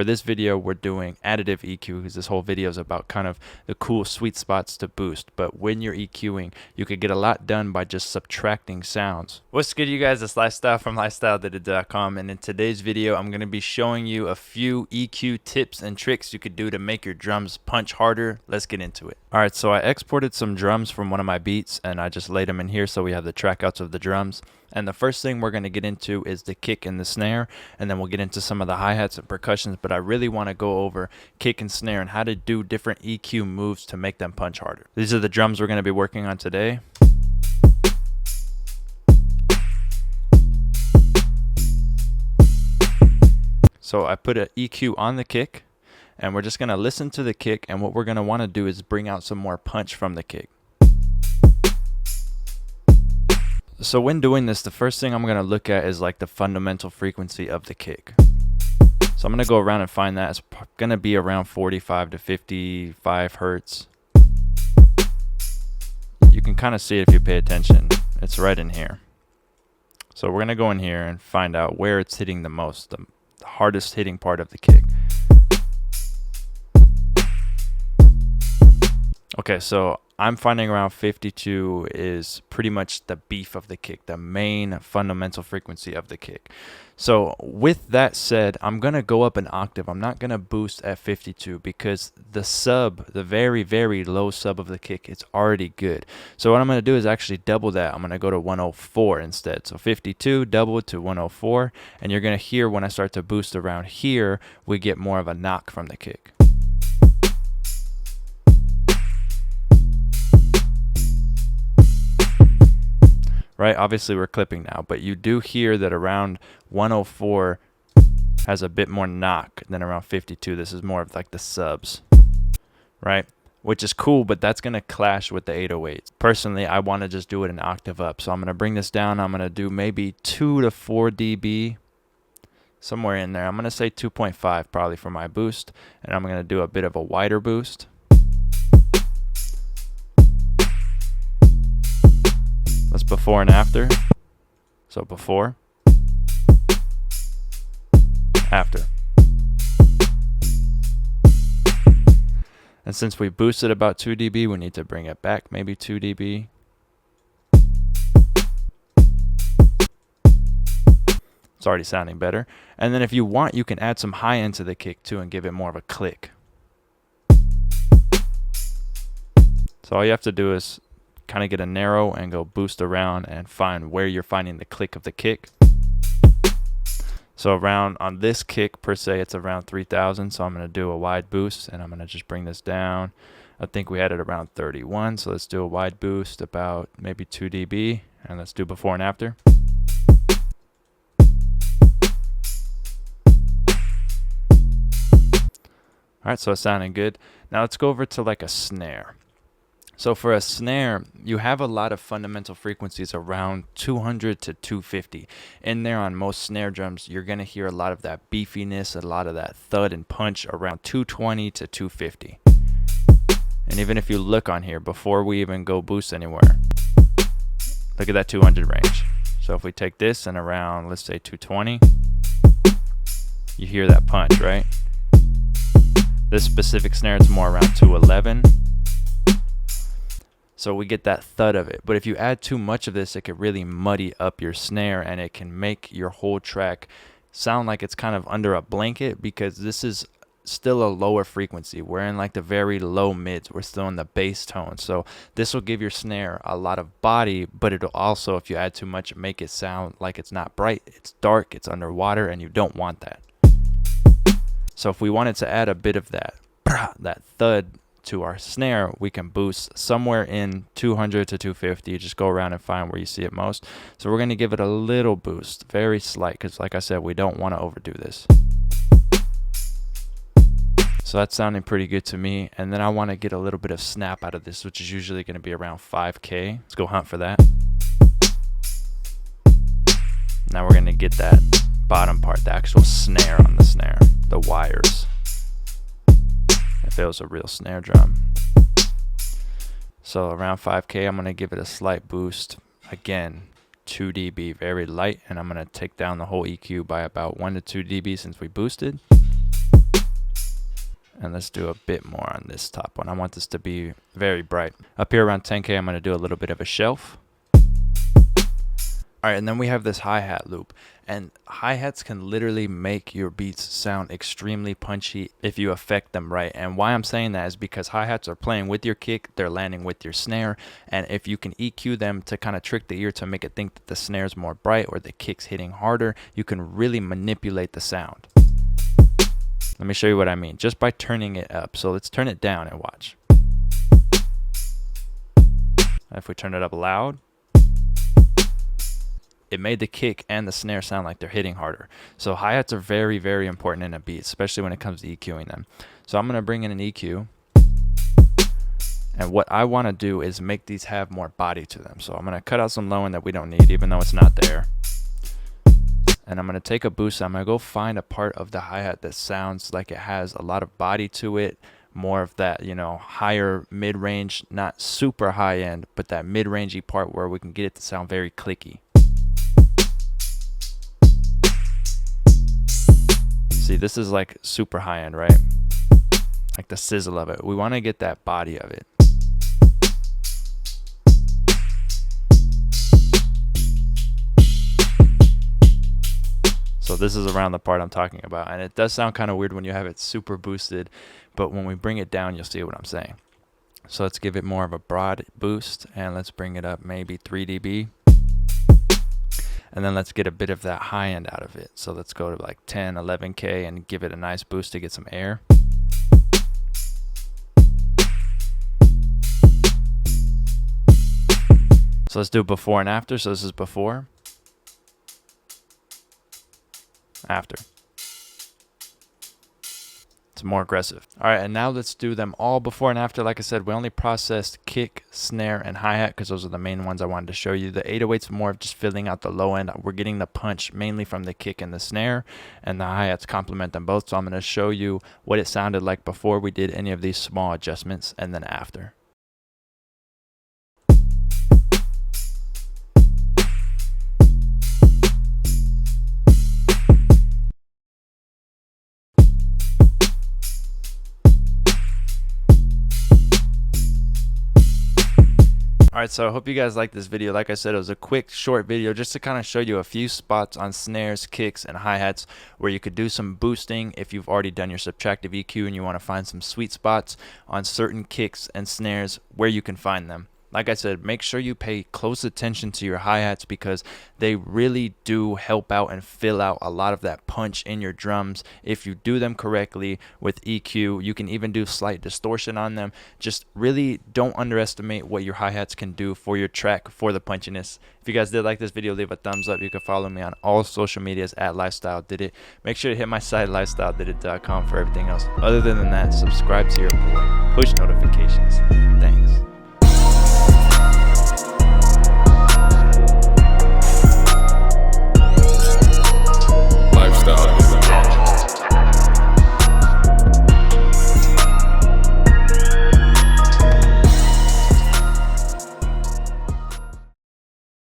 for this video, we're doing additive EQ because this whole video is about kind of the cool sweet spots to boost. But when you're EQing, you could get a lot done by just subtracting sounds. What's good, you guys? It's Lifestyle from lifestyledidit.com, and in today's video, I'm going to be showing you a few EQ tips and tricks you could do to make your drums punch harder. Let's get into it. All right, so I exported some drums from one of my beats, and I just laid them in here so we have the track outs of the drums. And the first thing we're going to get into is the kick and the snare, and then we'll get into some of the hi-hats and percussions, but I really want to go over kick and snare and how to do different EQ moves to make them punch harder. These are the drums we're going to be working on today. So I put an EQ on the kick, and we're just going to listen to the kick, and what we're going to want to do is bring out some more punch from the kick. So when doing this, the first thing I'm going to look at is like the fundamental frequency of the kick. So I'm going to go around and find that. It's going to be around 45 to 55 hertz. You can kind of see it if you pay attention. It's right in here. So we're going to go in here and find out where it's hitting the most, the hardest hitting part of the kick. Okay, so I'm finding around 52 is pretty much the beef of the kick, the main fundamental frequency of the kick. So with that said, I'm going to go up an octave. I'm not going to boost at 52 because the sub, the very, very low sub of the kick, is already good. So what I'm going to do is actually double that. I'm going to go to 104 instead. So 52 double to 104, and you're going to hear when I start to boost around here, we get more of a knock from the kick. Right, obviously we're clipping now, but you do hear that around 104 has a bit more knock than around 52. This is more of like the subs, right? Which is cool, but that's going to clash with the 808s. Personally, I want to just do it an octave up. So I'm going to bring this down. I'm going to do maybe 2 to 4 dB, somewhere in there. I'm going to say 2.5 probably for my boost, and I'm going to do a bit of a wider boost. That's before and after. So before, after. And since we boosted about 2 dB, we need to bring it back maybe 2 dB. It's already sounding better. And then if you want, you can add some high end to the kick too and give it more of a click. So all you have to do is kind of get a narrow and go boost around and find where you're finding the click of the kick. So around on this kick per se, it's around 3000. So I'm going to do a wide boost, and I'm going to just bring this down. I think we had it around 31. So let's do a wide boost about maybe 2 dB, and let's do before and after. All right, so it's sounding good. Now let's go over to like a snare. So for a snare, you have a lot of fundamental frequencies around 200 to 250. In there on most snare drums, you're going to hear a lot of that beefiness, a lot of that thud and punch around 220 to 250. And even if you look on here, before we even go boost anywhere, look at that 200 range. So if we take this and around, let's say 220, you hear that punch, right? This specific snare is more around 211. So we get that thud of it. But if you add too much of this, it could really muddy up your snare, and it can make your whole track sound like it's kind of under a blanket, because this is still a lower frequency. We're in like the very low mids. We're still in the bass tone. So this will give your snare a lot of body, but it'll also, if you add too much, make it sound like it's not bright. It's dark, it's underwater, and you don't want that. So if we wanted to add a bit of that thud to our snare, we can boost somewhere in 200 to 250. Just go around and find where you see it most. So we're going to give it a little boost, very slight, because like I said, we don't want to overdo this. So that's sounding pretty good to me. And then I want to get a little bit of snap out of this, which is usually going to be around 5K. Let's go hunt for that. Now we're going to get that bottom part, the actual snare on the snare, the wires. If it was a real snare drum. So around 5K, I'm going to give it a slight boost. Again, 2 dB, very light, and I'm going to take down the whole EQ by about 1 to 2 dB since we boosted. And let's do a bit more on this top one. I want this to be very bright. Up here around 10K, I'm going to do a little bit of a shelf. All right, and then we have this hi-hat loop. And hi-hats can literally make your beats sound extremely punchy if you affect them right. And why I'm saying that is because hi-hats are playing with your kick, they're landing with your snare. And if you can EQ them to kind of trick the ear to make it think that the snare's more bright or the kick's hitting harder, you can really manipulate the sound. Let me show you what I mean, just by turning it up. So let's turn it down and watch. If we turn it up loud, it made the kick and the snare sound like they're hitting harder. So hi-hats are very, very important in a beat, especially when it comes to EQing them. So I'm going to bring in an EQ. And what I want to do is make these have more body to them. So I'm going to cut out some low end that we don't need, even though it's not there. And I'm going to take a boost. I'm going to go find a part of the hi-hat that sounds like it has a lot of body to it. More of that, you know, higher mid-range, not super high end, but that mid-rangey part where we can get it to sound very clicky. See, this is like super high end, right? Like the sizzle of it. We want to get that body of it. So this is around the part I'm talking about. And it does sound kind of weird when you have it super boosted, but when we bring it down, you'll see what I'm saying. So let's give it more of a broad boost, and let's bring it up maybe 3 dB. And then let's get a bit of that high end out of it. So let's go to like 10, 11K and give it a nice boost to get some air. So let's do before and after. So this is before, after. It's more aggressive. All right, and now let's do them all before and after. Like I said, we only processed kick, snare, and hi-hat because those are the main ones I wanted to show you. The 808's more of just filling out the low end. We're getting the punch mainly from the kick and the snare, and the hi-hats complement them both. So I'm going to show you what it sounded like before we did any of these small adjustments, and then after. Alright, so I hope you guys liked this video. Like I said, it was a quick, short video just to kind of show you a few spots on snares, kicks, and hi-hats where you could do some boosting if you've already done your subtractive EQ and you want to find some sweet spots on certain kicks and snares where you can find them. Like I said, make sure you pay close attention to your hi-hats because they really do help out and fill out a lot of that punch in your drums. If you do them correctly with EQ, you can even do slight distortion on them. Just really don't underestimate what your hi-hats can do for your track, for the punchiness. If you guys did like this video, leave a thumbs up. You can follow me on all social medias at Lifestyle Did It. Make sure to hit my site, lifestyledidit.com, for everything else. Other than that, subscribe to your boy. Push notifications. Thanks.